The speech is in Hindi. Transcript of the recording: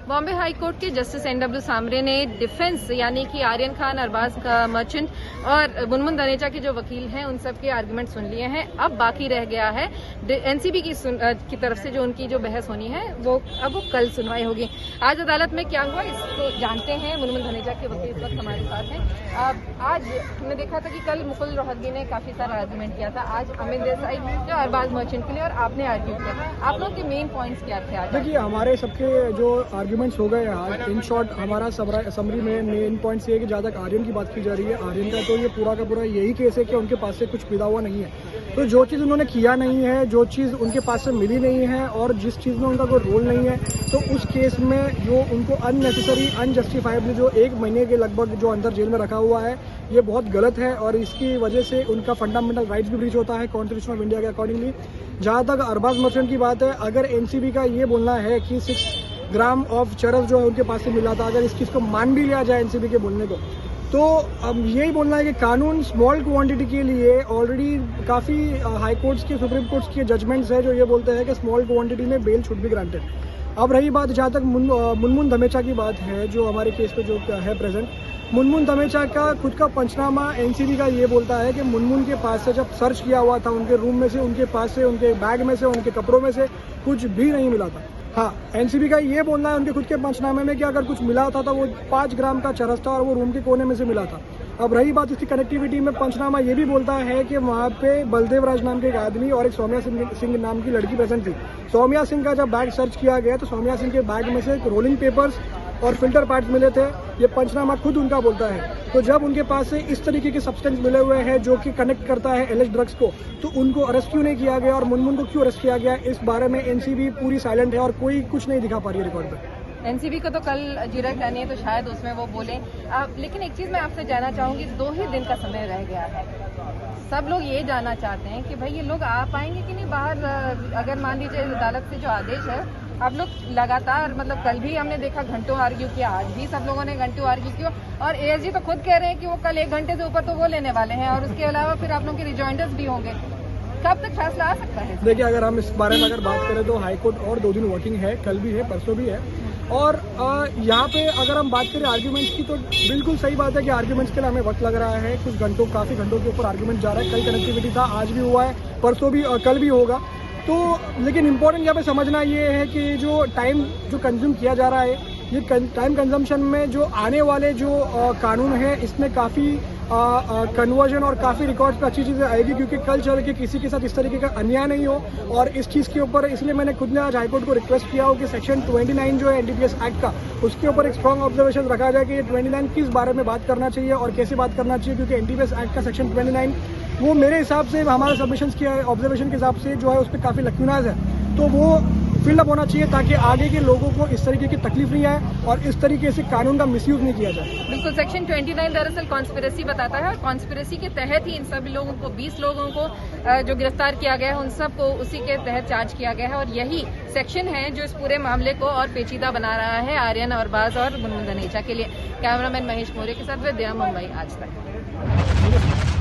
बॉम्बे हाई कोर्ट के जस्टिस NW सामरे ने डिफेंस यानी कि आर्यन खान, अरबाज का मर्चेंट और मुनमुन धनेजा के जो वकील हैं उन सब के आर्गुमेंट सुन लिए हैं। अब बाकी रह गया है NCB की तरफ से जो उनकी जो बहस होनी है वो कल सुनवाई होगी। आज अदालत में क्या हुआ इसको जानते हैं। मुनमुन धनेजा के वकील इस वक्त हमारे साथ हैं। आज हमने देखा था कि कल मुकुल रोहतगी ने काफी सारा आर्गुमेंट किया था। आज अमित देसाई जो अरबाज मर्चेंट के लिए और आपने आर्ग्यू किया। आप लोग के मेन पॉइंट्स क्या थे? देखिए, हमारे सबके जो आर्ग्यूमेंट्स हो गए आज, इन शॉर्ट हमारा समरी में मेन पॉइंट्स ये है कि जहाँ तक आर्यन की बात की जा रही है, आर्यन का तो ये पूरा का पूरा यही केस है कि उनके पास से कुछ पिदा हुआ नहीं है। तो जो चीज़ उन्होंने किया नहीं है, जो चीज़ उनके पास से मिली नहीं है और जिस चीज़ में उनका कोई रोल नहीं है, तो उस केस में जो उनको अननेसेसरी अनजस्टिफाइबली जो 1 महीने के लगभग जो अंदर जेल में रखा हुआ है, ये बहुत गलत है और इसकी वजह से उनका फंडामेंटल राइट्स भी ब्रीच होता है कॉन्स्टिट्यूशन ऑफ इंडिया के अकॉर्डिंगली। जहाँ तक अरबाज मर्चेंट की बात है, अगर NCB का ये बोलना है कि 6 ग्राम ऑफ चरस जो है उनके पास से मिला था, अगर इस चीज़ को मान भी लिया जाए NCB के बोलने को, तो अब यही बोलना है कि कानून स्मॉल क्वांटिटी के लिए ऑलरेडी काफ़ी हाई कोर्ट्स के, सुप्रीम कोर्ट्स के जजमेंट्स है जो ये बोलते हैं कि स्मॉल क्वांटिटी में बेल शुड बी ग्रांटेड। अब रही बात जहाँ तक मुनमुन धमेचा की बात है, जो हमारे केस पे जो है प्रेजेंट, मुनमुन धमेचा का खुद का पंचनामा NCB का ये बोलता है कि मुनमुन के पास से जब सर्च किया हुआ था उनके रूम में से, उनके पास से, उनके बैग में से, उनके कपड़ों में से कुछ भी नहीं मिला था। हाँ, NCB का ये बोलना है उनके खुद के पंचनामे में कि अगर कुछ मिला था तो वो 5 ग्राम का चरस था और वो रूम के कोने में से मिला था। अब रही बात इसकी कनेक्टिविटी में, पंचनामा ये भी बोलता है कि वहाँ पे बलदेव राज नाम के एक आदमी और एक सौम्या सिंह नाम की लड़की प्रेजेंट थी। सौम्या सिंह का जब बैग सर्च किया गया तो सौम्या सिंह के बैग में से रोलिंग पेपर्स और फिल्टर पार्ट्स मिले थे। ये पंचनामा खुद उनका बोलता है। तो जब उनके पास से इस तरीके के सब्सटेंस मिले हुए हैं जो कि कनेक्ट करता है एलिस ड्रग्स को, तो उनको अरेस्ट क्यों नहीं किया गया और मुनमुन को क्यों अरेस्ट किया गया, इस बारे में NCB पूरी साइलेंट है और कोई कुछ नहीं दिखा पा रही है रिकॉर्ड पर। NCB को तो कल जीरा हटानी है तो शायद उसमें वो बोले। लेकिन एक चीज़ मैं आपसे जानना चाहूँगी, 2 ही दिन का समय रह गया है। सब लोग ये जानना चाहते हैं कि भाई ये लोग आ पाएंगे कि नहीं बाहर। अगर मान लीजिए अदालत से जो आदेश है, आप लोग लगातार, मतलब कल भी हमने देखा घंटों आर्ग्यू किया, आज भी सब लोगों ने घंटों आर्ग्यू किया और ASG तो खुद कह रहे हैं कि वो कल 1 घंटे से ऊपर तो वो लेने वाले हैं और उसके अलावा फिर आप लोगों के रिजॉइंडर्स भी होंगे। कब तक फैसला आ सकता है? देखिए, अगर हम इस बारे में अगर बात करें तो हाई कोर्ट और 2 दिन वर्किंग है, कल भी है, परसों भी है। और यहाँ पे अगर हम बात करें आर्ग्यूमेंट्स की, तो बिल्कुल सही बात है कि आर्ग्यूमेंट्स के लिए हमें वक्त लग रहा है। कुछ घंटों, काफ़ी घंटों के ऊपर आर्ग्यूमेंट जा रहा है। कल कनेक्टिविटी था, आज भी हुआ है, परसों भी और कल भी होगा। तो लेकिन इम्पोर्टेंट यहाँ पे समझना ये है कि जो टाइम जो कंज्यूम किया जा रहा है, ये टाइम कंजम्पशन में जो आने वाले जो कानून है, इसमें काफ़ी कन्वर्जन और काफ़ी रिकॉर्ड्स पे अच्छी चीज़ें आएगी, क्योंकि कल चल के किसी के साथ इस तरीके का अन्याय नहीं हो। और इस चीज़ के ऊपर इसलिए मैंने खुद ने आज हाईकोर्ट को रिक्वेस्ट किया हो कि सेक्शन 29 जो है NDPS एक्ट का, उसके ऊपर एक स्ट्रॉन्ग ऑब्जर्वेशन रखा जाए कि ये 29 किस बारे में बात करना चाहिए और कैसे बात करना चाहिए, क्योंकि NDPS एक्ट का सेक्शन 29 वो मेरे हिसाब से, हमारे सबमिशन के ऑब्जर्वेशन के हिसाब से जो है उस पर काफ़ी लक्यूनाज है, तो वो फिलअप होना चाहिए ताकि आगे के लोगों को इस तरीके की तकलीफ नहीं आए और इस तरीके से कानून का मिसयूज नहीं किया जाए। बिल्कुल, सेक्शन 29 दरअसल कॉन्स्पिरेसी बताता है और कॉन्स्पिरेसी के तहत ही इन सभी लोगों को, 20 लोगों को जो गिरफ्तार किया गया है, उन सबको उसी के तहत चार्ज किया गया है और यही सेक्शन है जो इस पूरे मामले को और पेचीदा बना रहा है आर्यन, अरबाज और मुनमुन धनेजा के लिए। कैमरामैन महेश मौर्य के साथ विद्या, मुंबई आज तक।